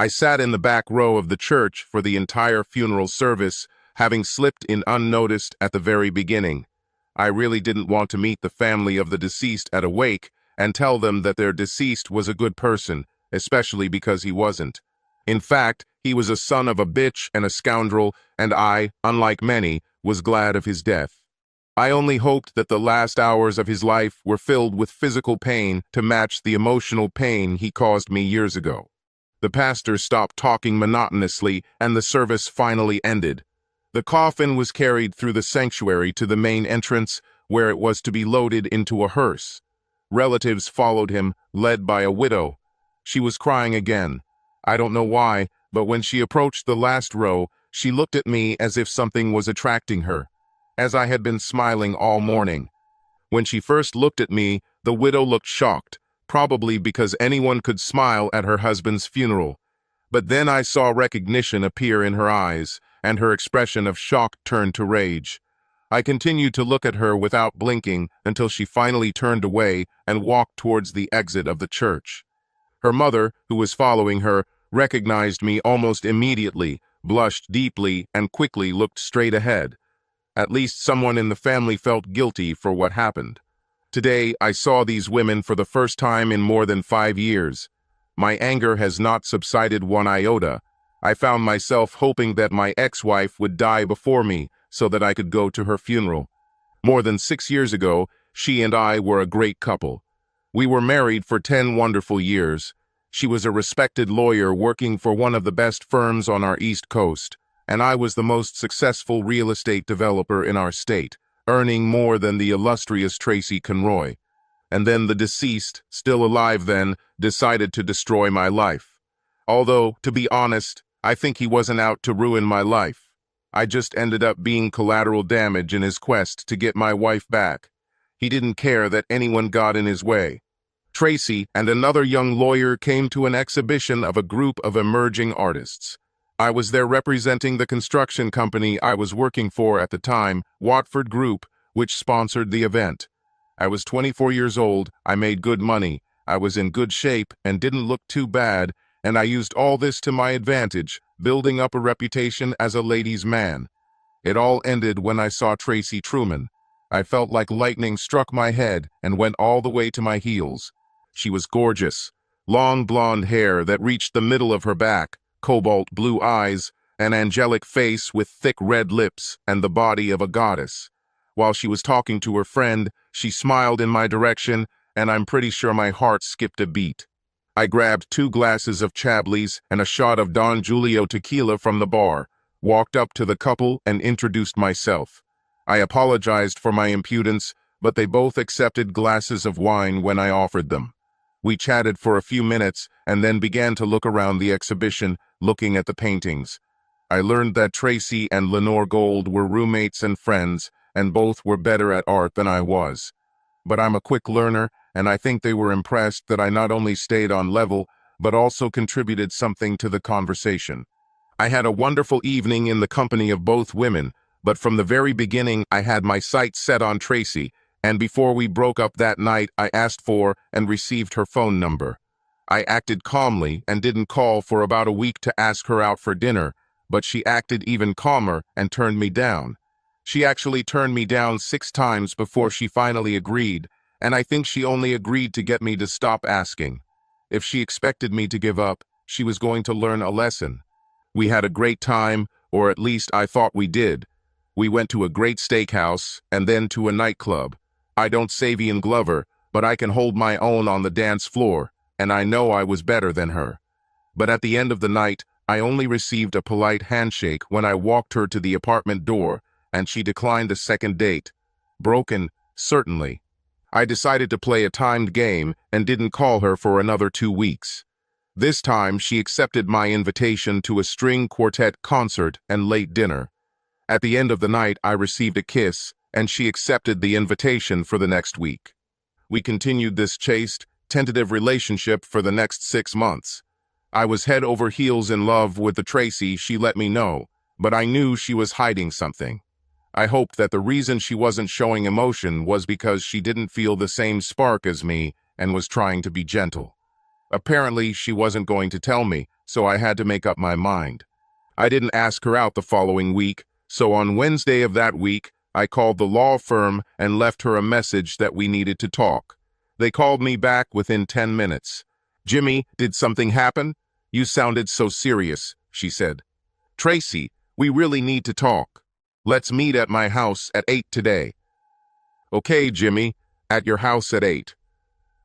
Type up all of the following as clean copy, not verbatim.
I sat in the back row of the church for the entire funeral service, having slipped in unnoticed at the very beginning. I really didn't want to meet the family of the deceased at a wake and tell them that their deceased was a good person, especially because he wasn't. In fact, he was a son of a bitch and a scoundrel, and I, unlike many, was glad of his death. I only hoped that the last hours of his life were filled with physical pain to match the emotional pain he caused me years ago. The pastor stopped talking monotonously, and the service finally ended. The coffin was carried through the sanctuary to the main entrance, where it was to be loaded into a hearse. Relatives followed him, led by a widow. She was crying again. I don't know why, but when she approached the last row, she looked at me as if something was attracting her, as I had been smiling all morning. When she first looked at me, the widow looked shocked, probably because anyone could smile at her husband's funeral. But then I saw recognition appear in her eyes, and her expression of shock turned to rage. I continued to look at her without blinking until she finally turned away and walked towards the exit of the church. Her mother, who was following her, recognized me almost immediately, blushed deeply, and quickly looked straight ahead. At least someone in the family felt guilty for what happened. Today, I saw these women for the first time in more than 5 years. My anger has not subsided one iota. I found myself hoping that my ex-wife would die before me so that I could go to her funeral. More than 6 years ago, she and I were a great couple. We were married for 10 wonderful years. She was a respected lawyer working for one of the best firms on our East Coast, and I was the most successful real estate developer in our state, earning more than the illustrious Tracy Conroy. And then the deceased, still alive then, decided to destroy my life. Although, to be honest, I think he wasn't out to ruin my life. I just ended up being collateral damage in his quest to get my wife back. He didn't care that anyone got in his way. Tracy and another young lawyer came to an exhibition of a group of emerging artists. I was there representing the construction company I was working for at the time, Watford Group, which sponsored the event. I was 24 years old, I made good money, I was in good shape and didn't look too bad, and I used all this to my advantage, building up a reputation as a ladies' man. It all ended when I saw Tracy Truman. I felt like lightning struck my head and went all the way to my heels. She was gorgeous. Long blonde hair that reached the middle of her back, cobalt blue eyes, an angelic face with thick red lips, and the body of a goddess. While she was talking to her friend, she smiled in my direction, and I'm pretty sure my heart skipped a beat. I grabbed 2 glasses of Chablis and a shot of Don Julio tequila from the bar, walked up to the couple and introduced myself. I apologized for my impudence, but they both accepted glasses of wine when I offered them. We chatted for a few minutes and then began to look around the exhibition, looking at the paintings. I learned that Tracy and Lenore Gold were roommates and friends, and both were better at art than I was. But I'm a quick learner, and I think they were impressed that I not only stayed on level, but also contributed something to the conversation. I had a wonderful evening in the company of both women, but from the very beginning I had my sights set on Tracy, and before we broke up that night I asked for and received her phone number. I acted calmly and didn't call for about a week to ask her out for dinner, but she acted even calmer and turned me down. She actually turned me down 6 times before she finally agreed, and I think she only agreed to get me to stop asking. If she expected me to give up, she was going to learn a lesson. We had a great time, or at least I thought we did. We went to a great steakhouse and then to a nightclub. I don't Savian Glover, but I can hold my own on the dance floor, and I know I was better than her. But at the end of the night, I only received a polite handshake when I walked her to the apartment door, and she declined a second date. Broken, certainly. I decided to play a timed game and didn't call her for another 2 weeks. This time, she accepted my invitation to a string quartet concert and late dinner. At the end of the night, I received a kiss, and she accepted the invitation for the next week. We continued this chaste, tentative relationship for the next 6 months. I was head over heels in love with the Tracy she let me know, but I knew she was hiding something. I hoped that the reason she wasn't showing emotion was because she didn't feel the same spark as me and was trying to be gentle. Apparently, she wasn't going to tell me, so I had to make up my mind. I didn't ask her out the following week, so on Wednesday of that week, I called the law firm and left her a message that we needed to talk. They called me back within 10 minutes. "Jimmy, did something happen? You sounded so serious," she said. "Tracy, we really need to talk. Let's meet at my house at 8 today." "Okay, Jimmy, at your house at 8.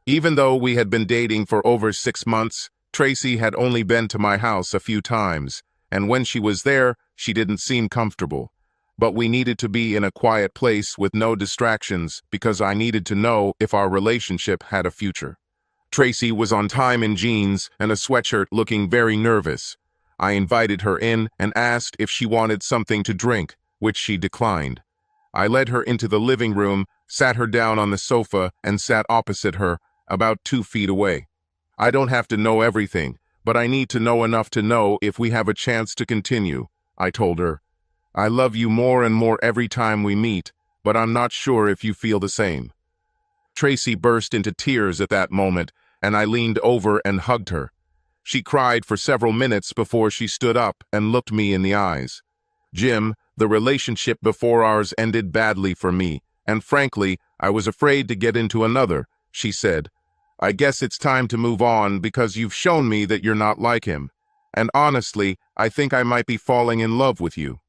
Even though we had been dating for over 6 months, Tracy had only been to my house a few times, and when she was there, she didn't seem comfortable. But we needed to be in a quiet place with no distractions because I needed to know if our relationship had a future. Tracy was on time in jeans and a sweatshirt, looking very nervous. I invited her in and asked if she wanted something to drink, which she declined. I led her into the living room, sat her down on the sofa, and sat opposite her, about 2 feet away. "I don't have to know everything, but I need to know enough to know if we have a chance to continue," I told her. "I love you more and more every time we meet, but I'm not sure if you feel the same." Tracy burst into tears at that moment, and I leaned over and hugged her. She cried for several minutes before she stood up and looked me in the eyes. "Jim, the relationship before ours ended badly for me, and frankly, I was afraid to get into another," she said. "I guess it's time to move on because you've shown me that you're not like him. And honestly, I think I might be falling in love with you."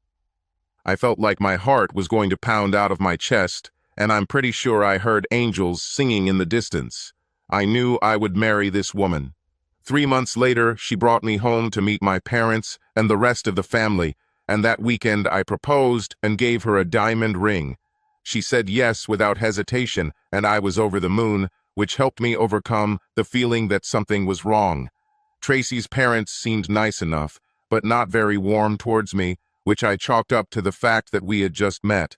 I felt like my heart was going to pound out of my chest, and I'm pretty sure I heard angels singing in the distance. I knew I would marry this woman. 3 months later, she brought me home to meet my parents and the rest of the family, and that weekend I proposed and gave her a diamond ring. She said yes without hesitation, and I was over the moon, which helped me overcome the feeling that something was wrong. Tracy's parents seemed nice enough, but not very warm towards me, which I chalked up to the fact that we had just met.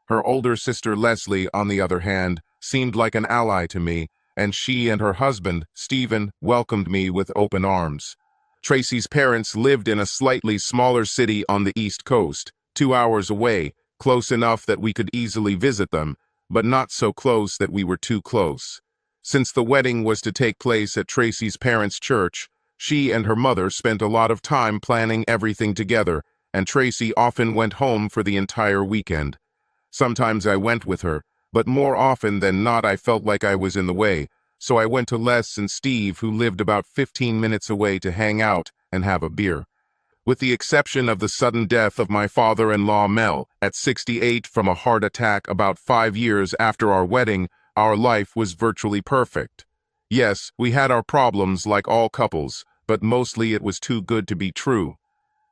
Her older sister Leslie, on the other hand, seemed like an ally to me, and she and her husband, Stephen, welcomed me with open arms. Tracy's parents lived in a slightly smaller city on the East Coast, 2 hours away, close enough that we could easily visit them, but not so close that we were too close. Since the wedding was to take place at Tracy's parents' church, she and her mother spent a lot of time planning everything together, and Tracy often went home for the entire weekend. Sometimes I went with her, but more often than not I felt like I was in the way, so I went to Les and Steve, who lived about 15 minutes away, to hang out and have a beer. With the exception of the sudden death of my father-in-law Mel at 68 from a heart attack about 5 years after our wedding, our life was virtually perfect. Yes, we had our problems like all couples, but mostly it was too good to be true.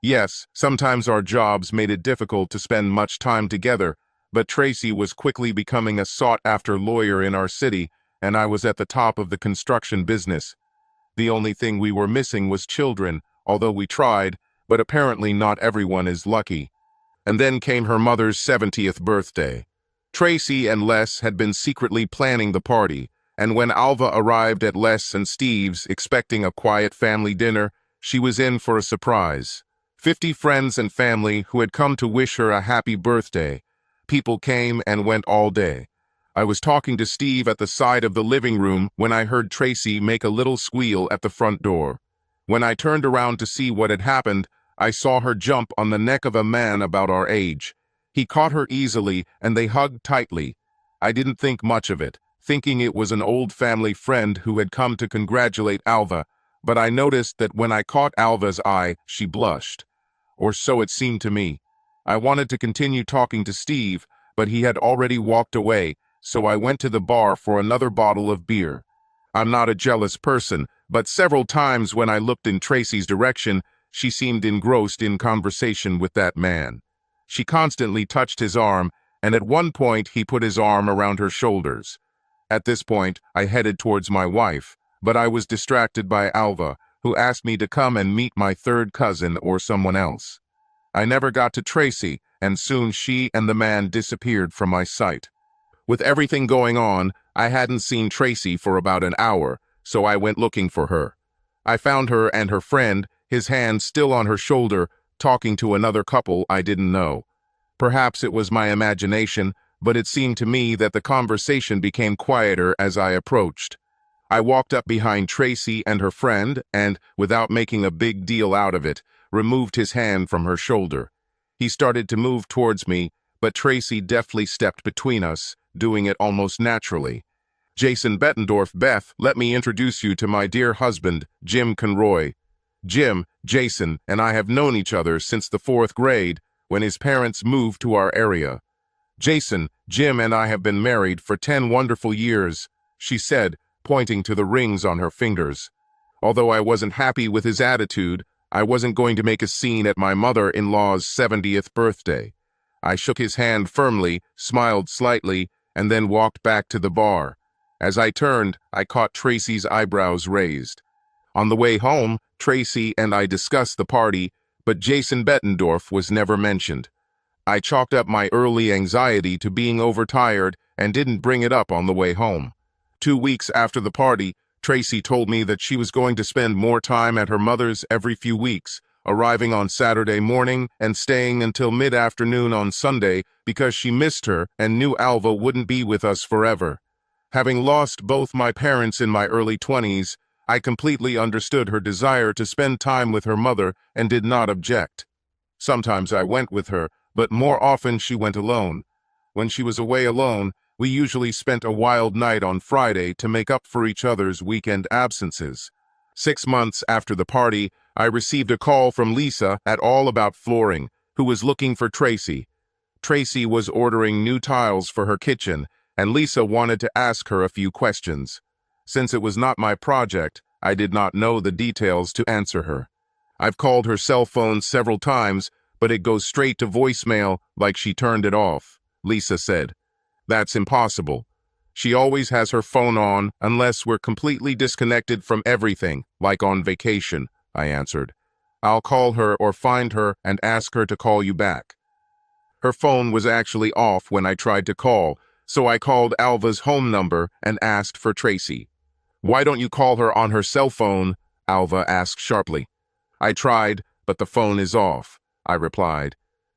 Yes, sometimes our jobs made it difficult to spend much time together, but Tracy was quickly becoming a sought-after lawyer in our city, and I was at the top of the construction business. The only thing we were missing was children, although we tried, but apparently not everyone is lucky. And then came her mother's 70th birthday. Tracy and Les had been secretly planning the party, and when Alva arrived at Les and Steve's expecting a quiet family dinner, she was in for a surprise. 50 friends and family who had come to wish her a happy birthday. People came and went all day. I was talking to Steve at the side of the living room when I heard Tracy make a little squeal at the front door. When I turned around to see what had happened, I saw her jump on the neck of a man about our age. He caught her easily, and they hugged tightly. I didn't think much of it, thinking it was an old family friend who had come to congratulate Alva, but I noticed that when I caught Alva's eye, she blushed. Or so it seemed to me. I wanted to continue talking to Steve, but he had already walked away, so I went to the bar for another bottle of beer. I'm not a jealous person, but several times when I looked in Tracy's direction, she seemed engrossed in conversation with that man. She constantly touched his arm, and at one point he put his arm around her shoulders. At this point, I headed towards my wife, but I was distracted by Alva, who asked me to come and meet my third cousin or someone else. I never got to Tracy, and soon she and the man disappeared from my sight. With everything going on, I hadn't seen Tracy for about an hour, so I went looking for her. I found her and her friend, his hand still on her shoulder, talking to another couple I didn't know. Perhaps it was my imagination, but it seemed to me that the conversation became quieter as I approached. I walked up behind Tracy and her friend and, without making a big deal out of it, removed his hand from her shoulder. He started to move towards me, but Tracy deftly stepped between us, doing it almost naturally. Jason Bettendorf, Beth, let me introduce you to my dear husband, Jim Conroy. Jim, Jason, and I have known each other since the 4th grade, when his parents moved to our area. Jason, Jim and I have been married for 10 wonderful years, she said, pointing to the rings on her fingers. Although I wasn't happy with his attitude, I wasn't going to make a scene at my mother-in-law's 70th birthday. I shook his hand firmly, smiled slightly, and then walked back to the bar. As I turned, I caught Tracy's eyebrows raised. On the way home, Tracy and I discussed the party, but Jason Bettendorf was never mentioned. I chalked up my early anxiety to being overtired and didn't bring it up on the way home. 2 weeks after the party, Tracy told me that she was going to spend more time at her mother's every few weeks, arriving on Saturday morning and staying until mid-afternoon on Sunday because she missed her and knew Alva wouldn't be with us forever. Having lost both my parents in my early 20s, I completely understood her desire to spend time with her mother and did not object. Sometimes I went with her, but more often she went alone. When she was away alone, we usually spent a wild night on Friday to make up for each other's weekend absences. 6 months after the party, I received a call from Lisa at All About Flooring, who was looking for Tracy. Tracy was ordering new tiles for her kitchen, and Lisa wanted to ask her a few questions. Since it was not my project, I did not know the details to answer her. I've called her cell phone several times, but it goes straight to voicemail like she turned it off, Lisa said. That's impossible. She always has her phone on unless we're completely disconnected from everything, like on vacation, I answered. I'll call her or find her and ask her to call you back. Her phone was actually off when I tried to call, so I called Alva's home number and asked for Tracy. Why don't you call her on her cell phone? Alva asked sharply. I tried, but the phone is off, I replied.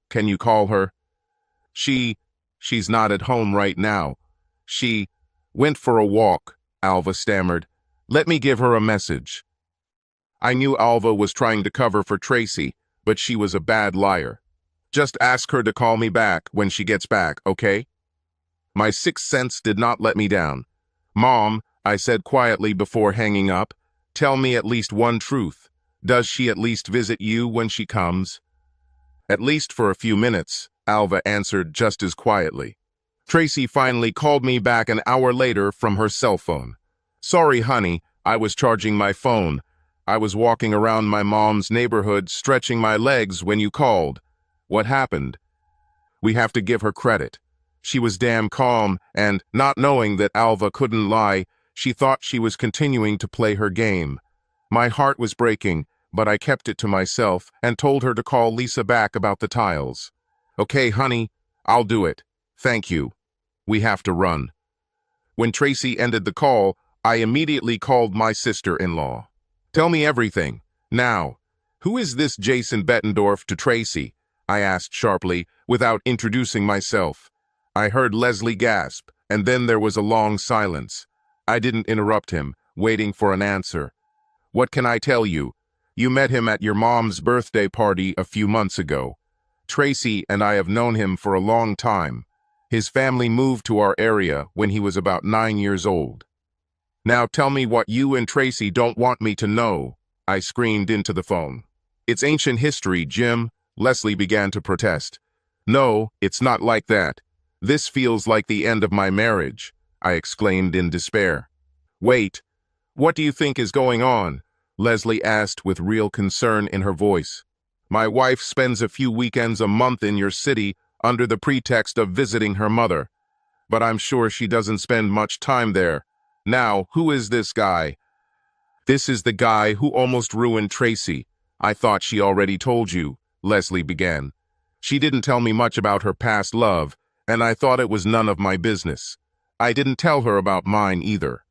Can you call her? She's not at home right now. She went for a walk, Alva stammered. Let me give her a message. I knew Alva was trying to cover for Tracy, but she was a bad liar. Just ask her to call me back when she gets back, okay? My sixth sense did not let me down. Mom, I said quietly before hanging up, tell me at least one truth. Does she at least visit you when she comes? At least for a few minutes, Alva answered just as quietly. Tracy finally called me back an hour later from her cell phone. Sorry, honey, I was charging my phone. I was walking around my mom's neighborhood stretching my legs when you called. What happened? We have to give her credit. She was damn calm, and, not knowing that Alva couldn't lie, she thought she was continuing to play her game. My heart was breaking, but I kept it to myself and told her to call Lisa back about the tiles. Okay, honey, I'll do it. Thank you. We have to run. When Tracy ended the call, I immediately called my sister-in-law. Tell me everything, now. Who is this Jason Bettendorf to Tracy? I asked sharply, without introducing myself. I heard Leslie gasp, and then there was a long silence. I didn't interrupt him, waiting for an answer. What can I tell you? You met him at your mom's birthday party a few months ago. Tracy and I have known him for a long time. His family moved to our area when he was about 9 years old. Now tell me what you and Tracy don't want me to know, I screamed into the phone. It's ancient history, Jim, Leslie began to protest. No, it's not like that. This feels like the end of my marriage, I exclaimed in despair. Wait, what do you think is going on? Leslie asked with real concern in her voice. My wife spends a few weekends a month in your city under the pretext of visiting her mother. But I'm sure she doesn't spend much time there. Now, who is this guy? This is the guy who almost ruined Tracy. I thought she already told you, Leslie began. She didn't tell me much about her past love, and I thought it was none of my business. I didn't tell her about mine either.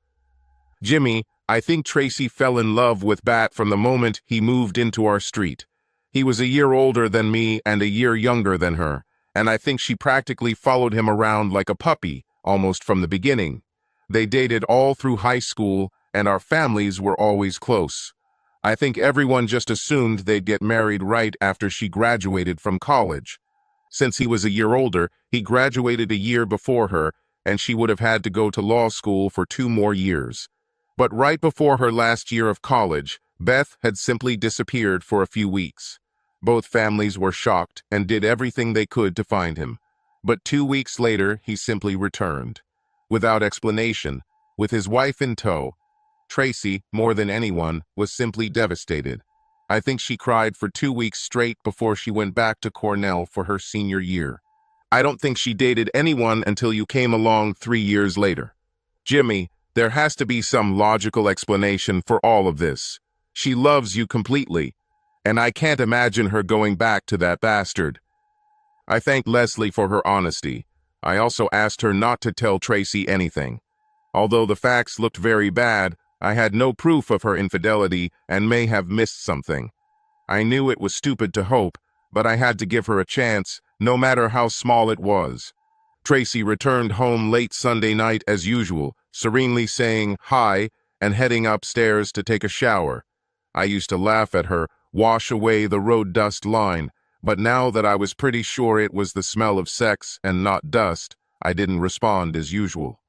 Jimmy, I think Tracy fell in love with Bat from the moment he moved into our street. He was a year older than me and a year younger than her, and I think she practically followed him around like a puppy, almost from the beginning. They dated all through high school, and our families were always close. I think everyone just assumed they'd get married right after she graduated from college. Since he was a year older, he graduated a year before her, and she would have had to go to law school for 2 more years. But right before her last year of college, Beth had simply disappeared for a few weeks. Both families were shocked and did everything they could to find him. But 2 weeks later, he simply returned. Without explanation, with his wife in tow. Tracy, more than anyone, was simply devastated. I think she cried for 2 weeks straight before she went back to Cornell for her senior year. I don't think she dated anyone until you came along 3 years later. Jimmy, there has to be some logical explanation for all of this. She loves you completely, and I can't imagine her going back to that bastard. I thanked Leslie for her honesty. I also asked her not to tell Tracy anything. Although the facts looked very bad, I had no proof of her infidelity and may have missed something. I knew it was stupid to hope, but I had to give her a chance, no matter how small it was. Tracy returned home late Sunday night as usual, serenely saying hi and heading upstairs to take a shower. I used to laugh at her, wash away the road dust line, but now that I was pretty sure it was the smell of sex and not dust, I didn't respond as usual.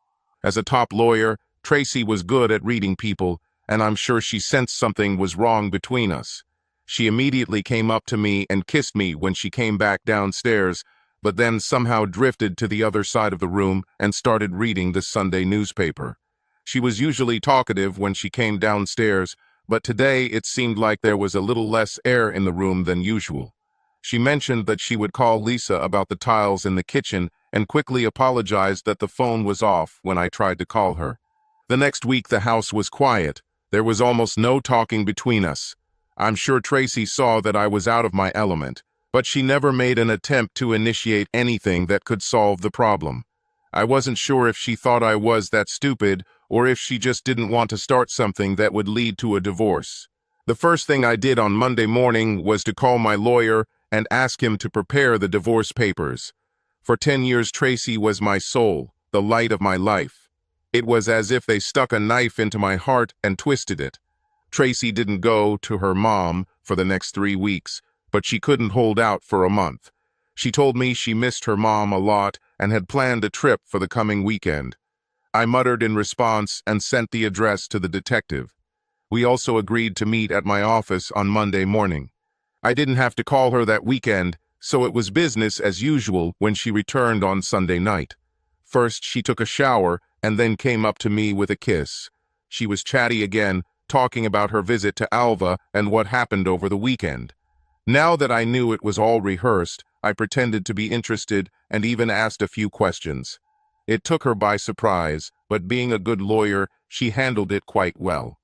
As a top lawyer, Tracy was good at reading people, and I'm sure she sensed something was wrong between us. She immediately came up to me and kissed me when she came back downstairs, but then somehow drifted to the other side of the room and started reading the Sunday newspaper. She was usually talkative when she came downstairs, but today it seemed like there was a little less air in the room than usual. She mentioned that she would call Lisa about the tiles in the kitchen and quickly apologized that the phone was off when I tried to call her. The next week the house was quiet. There was almost no talking between us. I'm sure Tracy saw that I was out of my element, but she never made an attempt to initiate anything that could solve the problem. I wasn't sure if she thought I was that stupid or if she just didn't want to start something that would lead to a divorce. The first thing I did on Monday morning was to call my lawyer and ask him to prepare the divorce papers. For 10 years, Tracy was my soul, the light of my life. It was as if they stuck a knife into my heart and twisted it. Tracy didn't go to her mom for the next 3 weeks, but she couldn't hold out for a month. She told me she missed her mom a lot and had planned a trip for the coming weekend. I muttered in response and sent the address to the detective. We also agreed to meet at my office on Monday morning. I didn't have to call her that weekend, so it was business as usual when she returned on Sunday night. First, she took a shower and then came up to me with a kiss. She was chatty again, talking about her visit to Alva and what happened over the weekend. Now that I knew it was all rehearsed, I pretended to be interested and even asked a few questions. It took her by surprise, but being a good lawyer, she handled it quite well.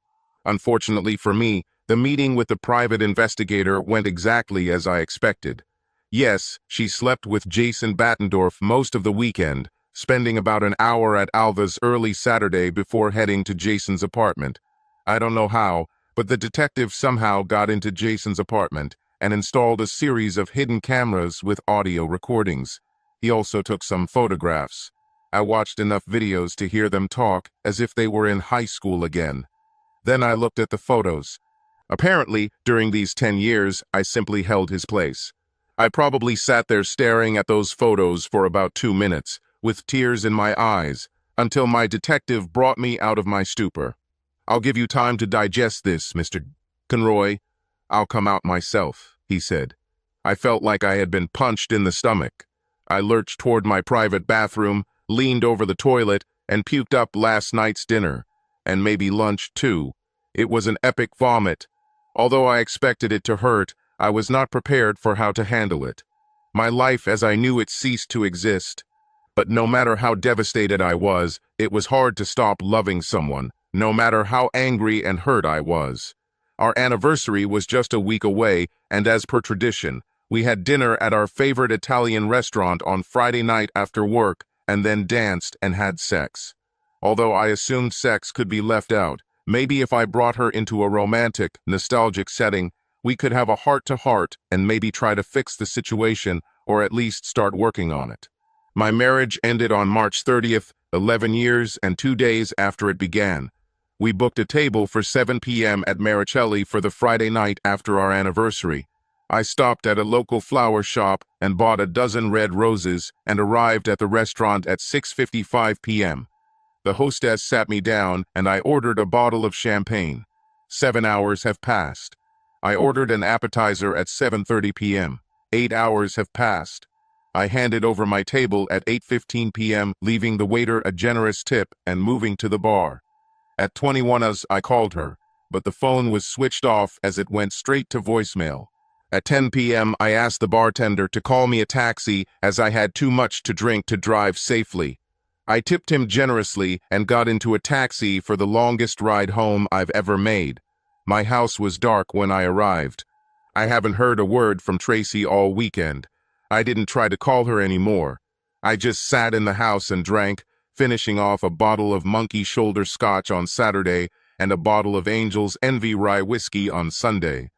Unfortunately for me, the meeting with the private investigator went exactly as I expected. Yes, she slept with Jason Battendorf most of the weekend, spending about an hour at Alva's early Saturday before heading to Jason's apartment. I don't know how, but the detective somehow got into Jason's apartment and installed a series of hidden cameras with audio recordings. He also took some photographs. I watched enough videos to hear them talk as if they were in high school again. Then I looked at the photos. Apparently, during these 10 years, I simply held his place. I probably sat there staring at those photos for about 2 minutes, with tears in my eyes, until my detective brought me out of my stupor. "I'll give you time to digest this, Mr. Conroy. I'll come out myself," he said. I felt like I had been punched in the stomach. I lurched toward my private bathroom, leaned over the toilet, and puked up last night's dinner, and maybe lunch too. It was an epic vomit. Although I expected it to hurt, I was not prepared for how to handle it. My life as I knew it ceased to exist. But no matter how devastated I was, it was hard to stop loving someone, no matter how angry and hurt I was. Our anniversary was just a week away, and as per tradition, we had dinner at our favorite Italian restaurant on Friday night after work, and then danced and had sex. Although I assumed sex could be left out, maybe if I brought her into a romantic, nostalgic setting, we could have a heart-to-heart and maybe try to fix the situation or at least start working on it. My marriage ended on March 30th, 11 years and 2 days after it began. We booked a table for 7 p.m. at Maricelli for the Friday night after our anniversary. I stopped at a local flower shop and bought a dozen red roses and arrived at the restaurant at 6:55 p.m. The hostess sat me down and I ordered a bottle of champagne. 7 hours have passed. I ordered an appetizer at 7:30 p.m. 8 hours have passed. I handed over my table at 8:15 p.m., leaving the waiter a generous tip and moving to the bar. At 21 as I called her, but the phone was switched off as it went straight to voicemail. At 10 p.m. I asked the bartender to call me a taxi as I had too much to drink to drive safely. I tipped him generously and got into a taxi for the longest ride home I've ever made. My house was dark when I arrived. I haven't heard a word from Tracy all weekend. I didn't try to call her anymore. I just sat in the house and drank, finishing off a bottle of Monkey Shoulder Scotch on Saturday and a bottle of Angel's Envy rye whiskey on Sunday.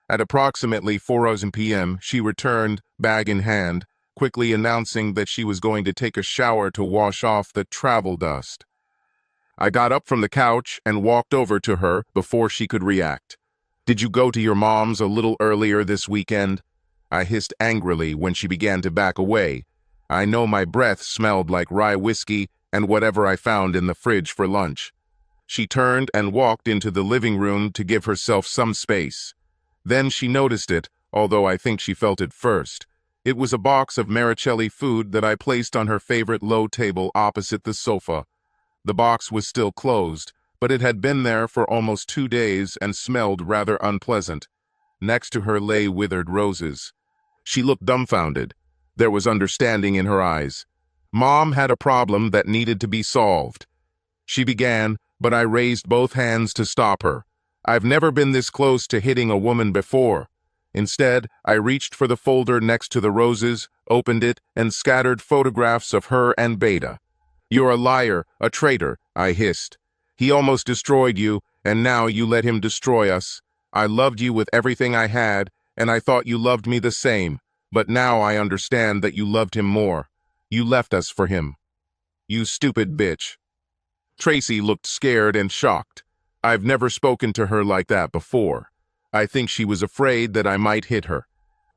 At approximately 4 p.m., she returned, bag in hand, quickly announcing that she was going to take a shower to wash off the travel dust. I got up from the couch and walked over to her before she could react. "Did you go to your mom's a little earlier this weekend?" I hissed angrily when she began to back away. I know my breath smelled like rye whiskey and whatever I found in the fridge for lunch. She turned and walked into the living room to give herself some space. Then she noticed it, although I think she felt it first. It was a box of Maricelli food that I placed on her favorite low table opposite the sofa. The box was still closed, but it had been there for almost 2 days and smelled rather unpleasant. Next to her lay withered roses. She looked dumbfounded. There was understanding in her eyes. Mom had a problem that needed to be solved. She began, but I raised both hands to stop her. I've never been this close to hitting a woman before. Instead, I reached for the folder next to the roses, opened it, and scattered photographs of her and Beta. "You're a liar, a traitor," I hissed. "He almost destroyed you, and now you let him destroy us. I loved you with everything I had, and I thought you loved me the same, but now I understand that you loved him more. You left us for him. You stupid bitch." Tracy looked scared and shocked. I've never spoken to her like that before. I think she was afraid that I might hit her.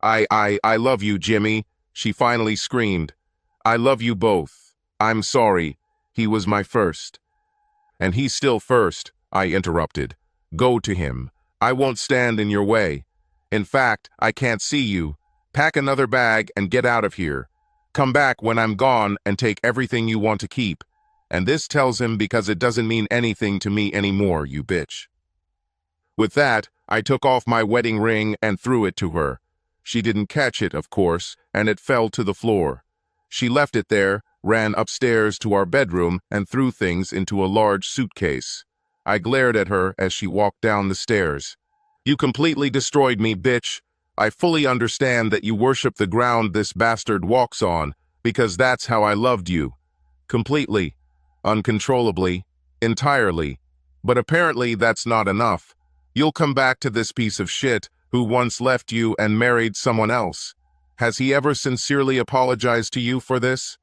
I love you, Jimmy," she finally screamed. "I love you both. I'm sorry. He was my first." "And he's still first," I interrupted. "Go to him. I won't stand in your way. In fact, I can't see you. Pack another bag and get out of here. Come back when I'm gone and take everything you want to keep. And this tells him because it doesn't mean anything to me anymore, you bitch." With that, I took off my wedding ring and threw it to her. She didn't catch it, of course, and it fell to the floor. She left it there, ran upstairs to our bedroom, and threw things into a large suitcase. I glared at her as she walked down the stairs. "You completely destroyed me, bitch. I fully understand that you worship the ground this bastard walks on, because that's how I loved you. Completely. Uncontrollably. Entirely. But apparently that's not enough. You'll come back to this piece of shit who once left you and married someone else. Has he ever sincerely apologized to you for this?"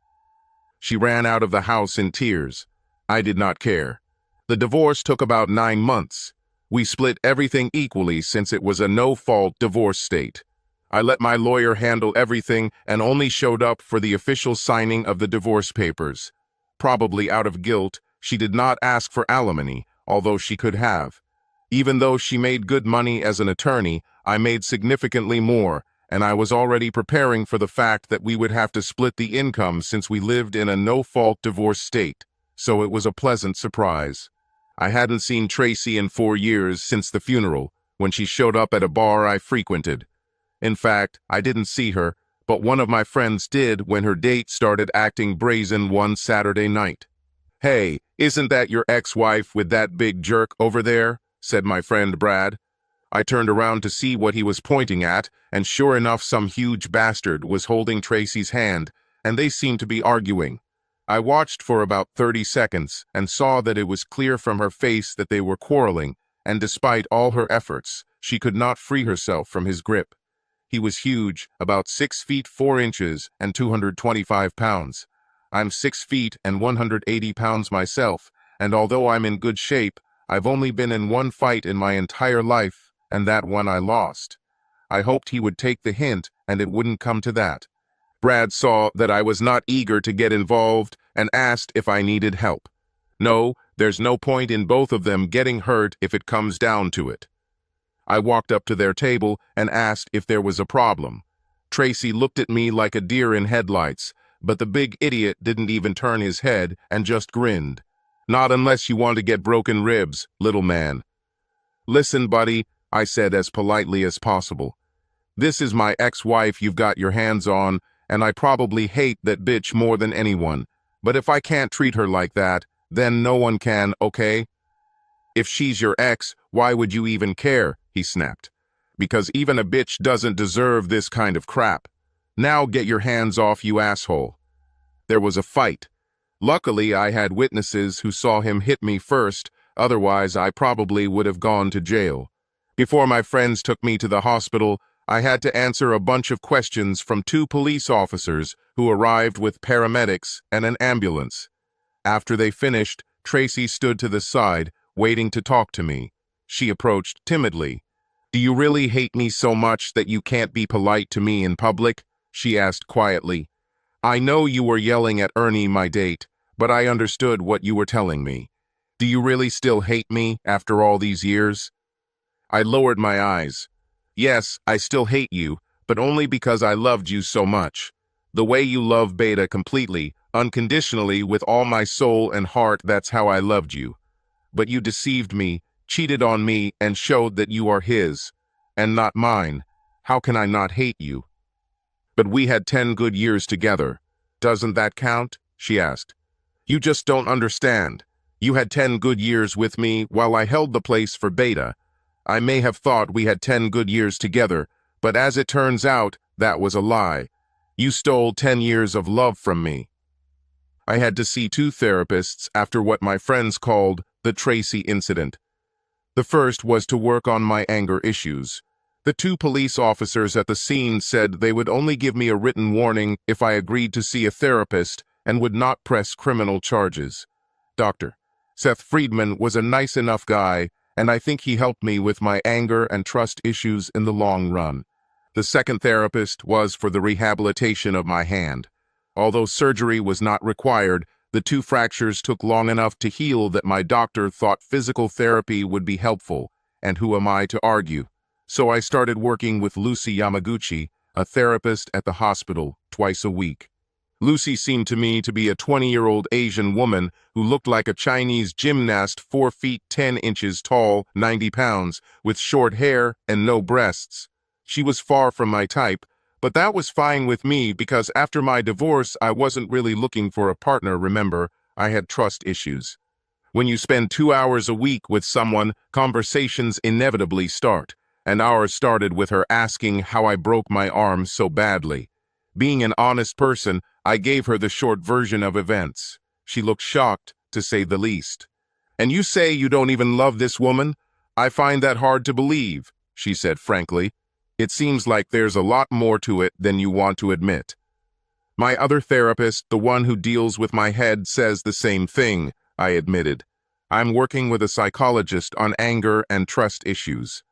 She ran out of the house in tears. I did not care. The divorce took about 9 months. We split everything equally since it was a no-fault divorce state. I let my lawyer handle everything and only showed up for the official signing of the divorce papers. Probably out of guilt, she did not ask for alimony, although she could have. Even though she made good money as an attorney, I made significantly more, and I was already preparing for the fact that we would have to split the income since we lived in a no-fault divorce state, so it was a pleasant surprise. I hadn't seen Tracy in 4 years since the funeral, when she showed up at a bar I frequented. In fact, I didn't see her, but one of my friends did when her date started acting brazen one Saturday night. "Hey, isn't that your ex-wife with that big jerk over there?" said my friend Brad. I turned around to see what he was pointing at, and sure enough some huge bastard was holding Tracy's hand, and they seemed to be arguing. I watched for about 30 seconds and saw that it was clear from her face that they were quarreling, and despite all her efforts, she could not free herself from his grip. He was huge, about 6 feet 4 inches and 225 pounds. I'm 6 feet and 180 pounds myself, and although I'm in good shape, I've only been in one fight in my entire life, and that one I lost. I hoped he would take the hint and it wouldn't come to that. Brad saw that I was not eager to get involved and asked if I needed help. No, there's no point in both of them getting hurt if it comes down to it. I walked up to their table and asked if there was a problem. Tracy looked at me like a deer in headlights, but the big idiot didn't even turn his head and just grinned. Not unless you want to get broken ribs, little man. Listen, buddy, I said as politely as possible. This is my ex-wife you've got your hands on, and I probably hate that bitch more than anyone. But if I can't treat her like that, then no one can, okay? If she's your ex, why would you even care? He snapped. Because even a bitch doesn't deserve this kind of crap. Now get your hands off, you asshole. There was a fight. Luckily, I had witnesses who saw him hit me first, otherwise I probably would have gone to jail. Before my friends took me to the hospital, I had to answer a bunch of questions from 2 police officers who arrived with paramedics and an ambulance. After they finished, Tracy stood to the side, waiting to talk to me. She approached timidly. "Do you really hate me so much that you can't be polite to me in public?" she asked quietly. "I know you were yelling at Ernie, my date, but I understood what you were telling me. Do you really still hate me after all these years?" I lowered my eyes. "Yes, I still hate you, but only because I loved you so much. The way you love Beta completely, unconditionally, with all my soul and heart, that's how I loved you. But you deceived me, cheated on me, and showed that you are his, and not mine. How can I not hate you?" "But we had 10 good years together. Doesn't that count?" she asked. "You just don't understand. You had 10 good years with me while I held the place for Beta. I may have thought we had 10 good years together, but as it turns out, that was a lie. You stole 10 years of love from me." I had to see 2 therapists after what my friends called the Tracy incident. The first was to work on my anger issues. The 2 police officers at the scene said they would only give me a written warning if I agreed to see a therapist and would not press criminal charges. Dr. Seth Friedman was a nice enough guy, and I think he helped me with my anger and trust issues in the long run. The second therapist was for the rehabilitation of my hand. Although surgery was not required, the 2 fractures took long enough to heal that my doctor thought physical therapy would be helpful, and who am I to argue? So I started working with Lucy Yamaguchi, a therapist at the hospital, twice a week. Lucy seemed to me to be a 20-year-old Asian woman who looked like a Chinese gymnast, 4 feet 10 inches tall, 90 pounds, with short hair and no breasts. She was far from my type, but that was fine with me because after my divorce, I wasn't really looking for a partner, remember? I had trust issues. When you spend 2 hours a week with someone, conversations inevitably start. And ours started with her asking how I broke my arm so badly. Being an honest person, I gave her the short version of events. She looked shocked, to say the least. "And you say you don't even love this woman? I find that hard to believe," she said frankly. "It seems like there's a lot more to it than you want to admit." "My other therapist, the one who deals with my head, says the same thing," I admitted. "I'm working with a psychologist on anger and trust issues."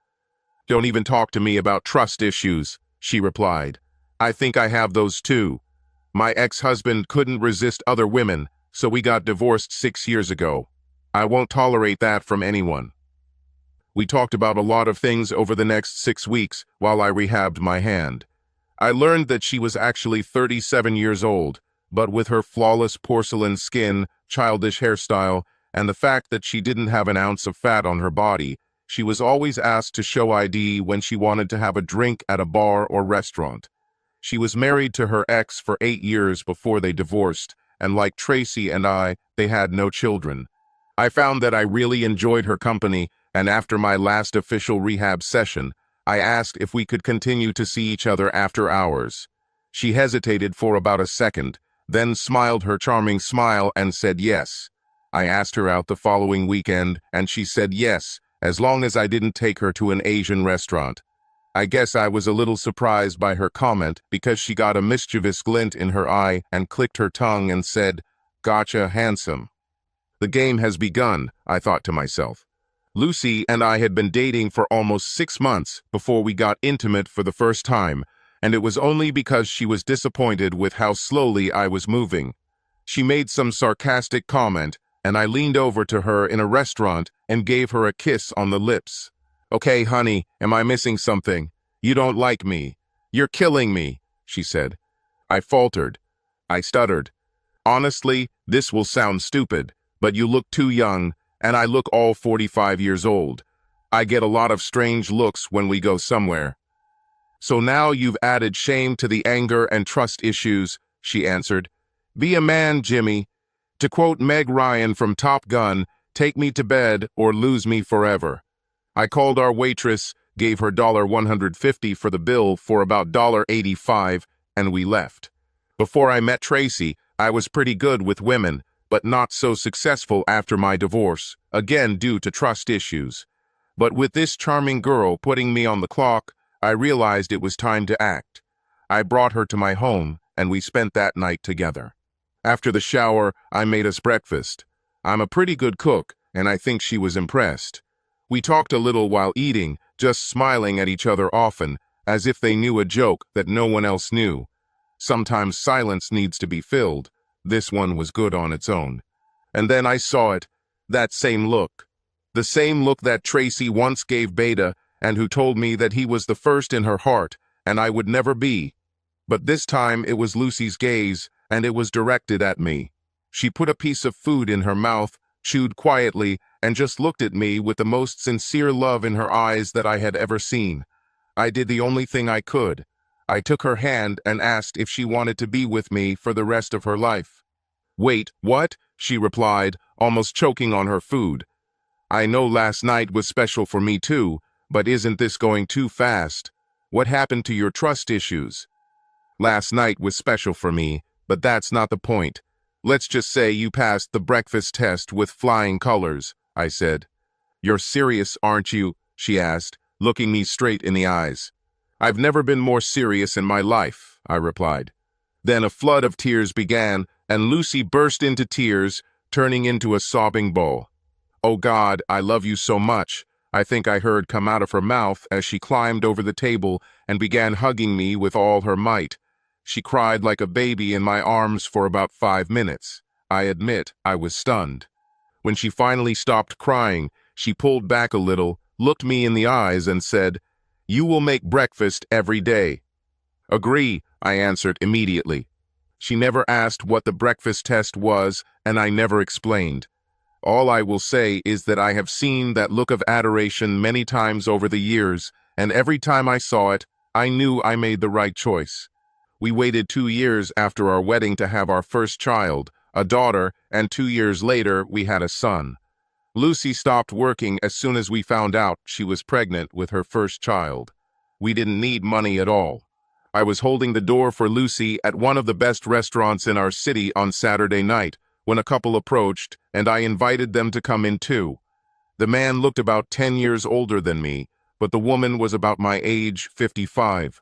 "Don't even talk to me about trust issues," she replied. "I think I have those too. My ex-husband couldn't resist other women, so we got divorced 6 years ago. I won't tolerate that from anyone." We talked about a lot of things over the next 6 weeks while I rehabbed my hand. I learned that she was actually 37 years old, but with her flawless porcelain skin, childish hairstyle, and the fact that she didn't have an ounce of fat on her body, she was always asked to show ID when she wanted to have a drink at a bar or restaurant. She was married to her ex for 8 years before they divorced, and like Tracy and I, they had no children. I found that I really enjoyed her company, and after my last official rehab session, I asked if we could continue to see each other after hours. She hesitated for about a second, then smiled her charming smile and said yes. I asked her out the following weekend, and she said yes, as long as I didn't take her to an Asian restaurant. I guess I was a little surprised by her comment because she got a mischievous glint in her eye and clicked her tongue and said, "Gotcha, handsome." The game has begun, I thought to myself. Lucy and I had been dating for almost 6 months before we got intimate for the first time, and it was only because she was disappointed with how slowly I was moving. She made some sarcastic comment, and I leaned over to her in a restaurant and gave her a kiss on the lips. "Okay, honey, am I missing something? You don't like me. You're killing me," she said. I faltered. I stuttered. "Honestly, this will sound stupid, but you look too young, and I look all 45 years old. I get a lot of strange looks when we go somewhere." "So now you've added shame to the anger and trust issues," she answered. "Be a man, Jimmy. To quote Meg Ryan from Top Gun, take me to bed or lose me forever." I called our waitress, gave her $150 for the bill for about $85, and we left. Before I met Tracy, I was pretty good with women, but not so successful after my divorce, again due to trust issues. But with this charming girl putting me on the clock, I realized it was time to act. I brought her to my home, and we spent that night together. After the shower, I made us breakfast. I'm a pretty good cook, and I think she was impressed. We talked a little while eating, just smiling at each other often, as if they knew a joke that no one else knew. Sometimes silence needs to be filled. This one was good on its own. And then I saw it, that same look. The same look that Tracy once gave Beta, and who told me that he was the first in her heart, and I would never be. But this time it was Lucy's gaze, and it was directed at me. She put a piece of food in her mouth, chewed quietly, and just looked at me with the most sincere love in her eyes that I had ever seen. I did the only thing I could. I took her hand and asked if she wanted to be with me for the rest of her life. "Wait, what?" she replied, almost choking on her food. "I know last night was special for me too, but isn't this going too fast? What happened to your trust issues?" "Last night was special for me, but that's not the point. Let's just say you passed the breakfast test with flying colors," I said. "You're serious, aren't you?" she asked, looking me straight in the eyes. "I've never been more serious in my life," I replied. Then a flood of tears began, and Lucy burst into tears, turning into a sobbing bowl. "Oh God, I love you so much," I think I heard come out of her mouth as she climbed over the table and began hugging me with all her might. She cried like a baby in my arms for about 5 minutes. I admit I was stunned. When she finally stopped crying, she pulled back a little, looked me in the eyes, and said, "You will make breakfast every day." "Agree," I answered immediately. She never asked what the breakfast test was, and I never explained. All I will say is that I have seen that look of adoration many times over the years, and every time I saw it, I knew I made the right choice. We waited 2 years after our wedding to have our first child, a daughter, and 2 years later we had a son. Lucy stopped working as soon as we found out she was pregnant with her first child. We didn't need money at all. I was holding the door for Lucy at one of the best restaurants in our city on Saturday night when a couple approached, and I invited them to come in too. The man looked about 10 years older than me, but the woman was about my age, 55.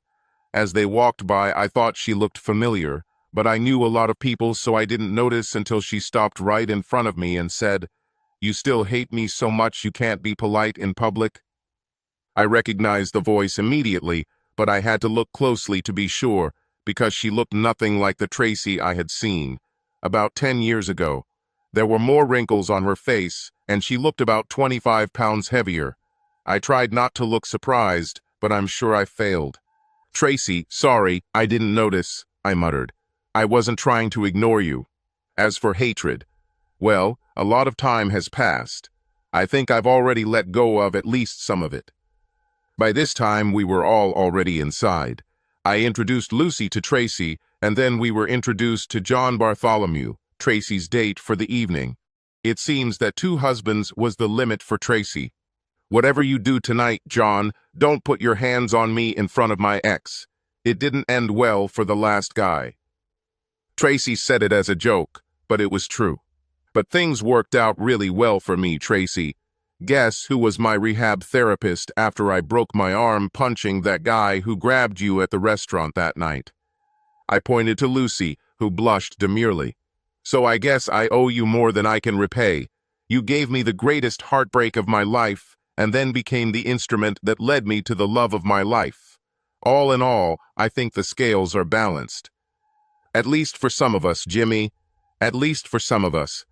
As they walked by, I thought she looked familiar, but I knew a lot of people, so I didn't notice until she stopped right in front of me and said, "You still hate me so much you can't be polite in public?" I recognized the voice immediately, but I had to look closely to be sure, because she looked nothing like the Tracy I had seen. About 10 years ago. There were more wrinkles on her face, and she looked about 25 pounds heavier. I tried not to look surprised, but I'm sure I failed. "Tracy, sorry, I didn't notice," I muttered. "I wasn't trying to ignore you." As for hatred, well, a lot of time has passed. I think I've already let go of at least some of it. By this time, we were all already inside. I introduced Lucy to Tracy, and then we were introduced to John Bartholomew, Tracy's date for the evening. It seems that 2 husbands was the limit for Tracy. "Whatever you do tonight, John, don't put your hands on me in front of my ex. It didn't end well for the last guy." Tracy said it as a joke, but it was true. But things worked out really well for me, Tracy. Guess who was my rehab therapist after I broke my arm punching that guy who grabbed you at the restaurant that night? I pointed to Lucy, who blushed demurely. "So I guess I owe you more than I can repay. You gave me the greatest heartbreak of my life, and then became the instrument that led me to the love of my life. All in all, I think the scales are balanced. At least for some of us, Jimmy. At least for some of us.